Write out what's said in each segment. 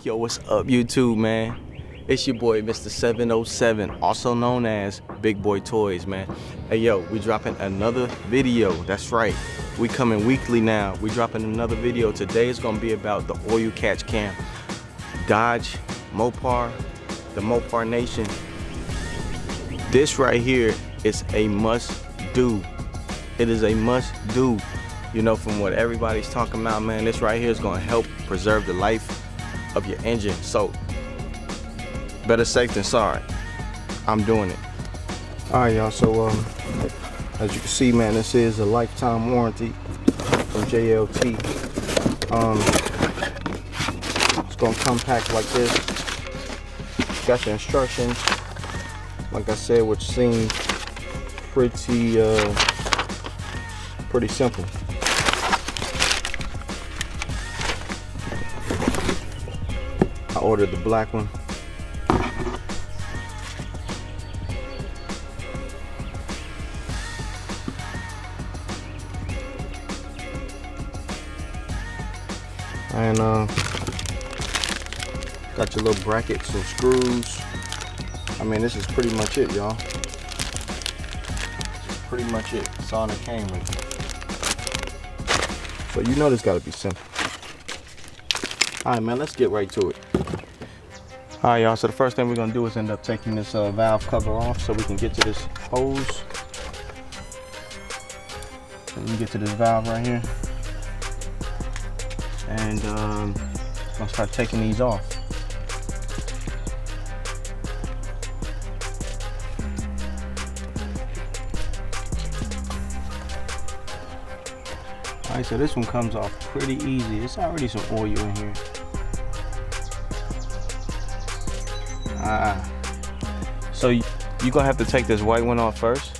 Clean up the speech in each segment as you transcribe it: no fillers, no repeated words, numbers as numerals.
Yo, what's up, YouTube, man? It's your boy, Mr. 707, also known as Big Boy Toys, man. Hey, yo, we dropping another video. That's right. We coming weekly now. We dropping another video. Today is gonna be about the oil catch cam. Dodge, Mopar, the Mopar Nation. This right here is a must-do. It is a must-do. You know, from what everybody's talking about, man, this right here is gonna help preserve the life of your engine. So better safe than sorry. I'm doing it. All right, y'all, so as you can see, man, this is a lifetime warranty from JLT. It's gonna come packed like this. Got your instructions, like I said, which seem pretty simple. I ordered the black one. And got your little brackets, some screws. I mean, this is pretty much it, y'all. This is pretty much it. It's all that came with it. So you know this gotta be simple. Alright, man, let's get right to it. Alright, y'all, so the first thing we're gonna do is end up taking this valve cover off so we can get to this hose. So we can get to this valve right here. And I'm gonna start taking these off. Alright, so this one comes off pretty easy. It's already some oil in here. So you're gonna have to take this white one off first,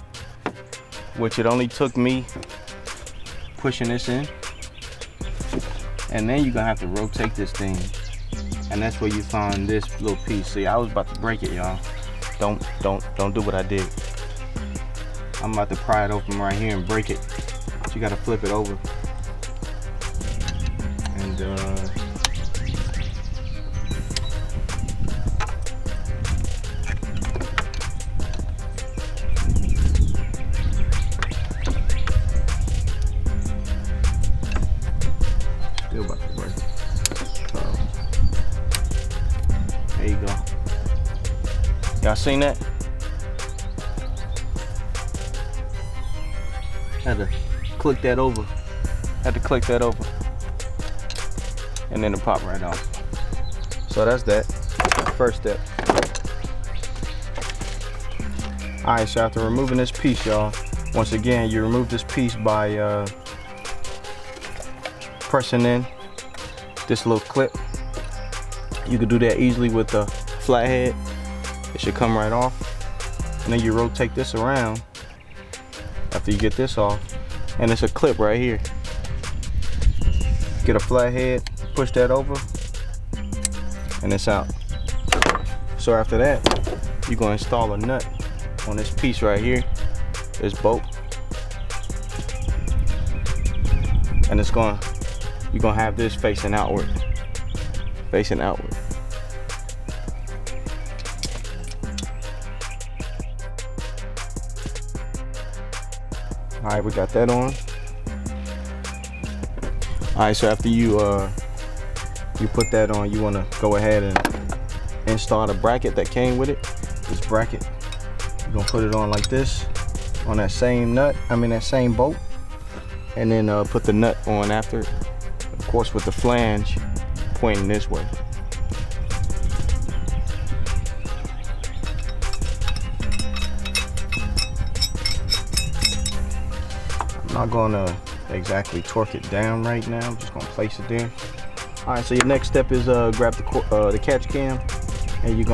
which it only took me pushing this in. And then you're gonna have to rotate this thing. And that's where you find this little piece. See, I was about to break it, y'all. Don't do what I did. I'm about to pry it open right here and break it. But you gotta flip it over. And still about to break it. There you go. Y'all seen that? Had to click that over. And then it pop right off. So that's that. First step. Alright, so after removing this piece, y'all, once again, you remove this piece by pressing in this little clip. You could do that easily with the flathead. It should come right off. And then you rotate this around after you get this off. And it's a clip right here. Get a flathead, push that over, and it's out. So after that, you're gonna install a nut on this piece right here, this bolt. And you're gonna have this facing outward. All right, we got that on. All right, so after you put that on, you wanna go ahead and install the bracket that came with it. This bracket, you're gonna put it on like this, on that same nut, that same bolt. And then put the nut on after it. Of course, with the flange pointing this way. I'm not gonna exactly torque it down right now. I'm just gonna place it there. All right, so your next step is grab the catch cam, and you're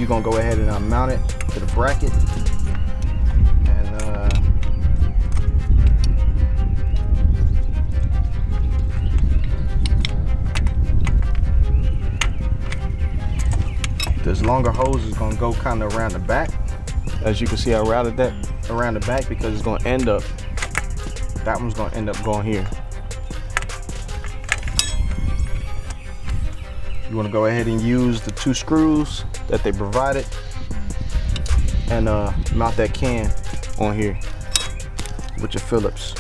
gonna go ahead and mount it to the bracket. And this longer hose is gonna go kind of around the back. As you can see, I routed that around the back because it's gonna end up, that one's gonna end up going here. You You want to go ahead and use the 2 screws that they provided and mount that can on here with your Phillips.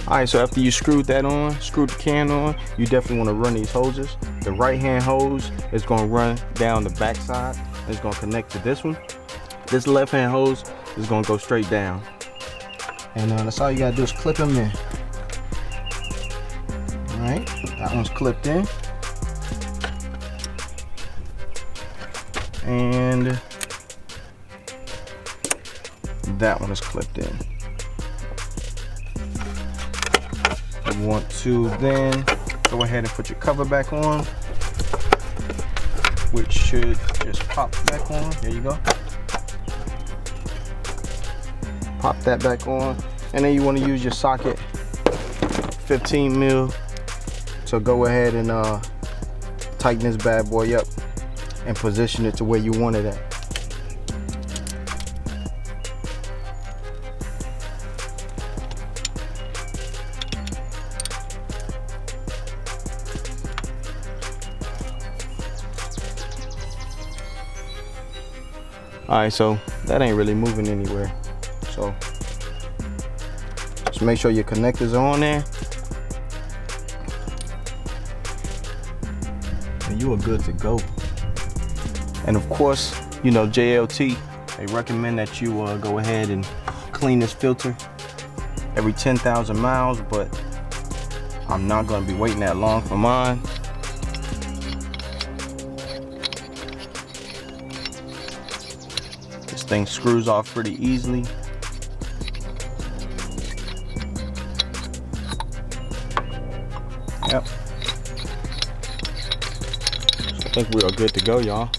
Alright, so after you screwed that on, screwed the can on, you definitely want to run these hoses. The right hand hose is going to run down the back side. It's going to connect to this one. This left hand hose is going to go straight down. And that's all you got to do is clip them in. Alright, that one's clipped in. And that one is clipped in. You want to then go ahead and put your cover back on, which should just pop back on. There you go. Pop that back on, and then you want to use your socket 15 mil to go ahead and tighten this bad boy up and position it to where you want it at. Alright, so that ain't really moving anywhere. So just make sure your connectors are on there. And you are good to go. And of course, you know, JLT, they recommend that you go ahead and clean this filter every 10,000 miles, but I'm not gonna be waiting that long for mine. This thing screws off pretty easily. Yep. I think we are good to go, y'all.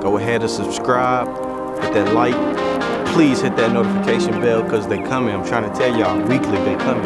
Go ahead and subscribe, hit that like. Please hit that notification bell because they coming. I'm trying to tell y'all, weekly they coming.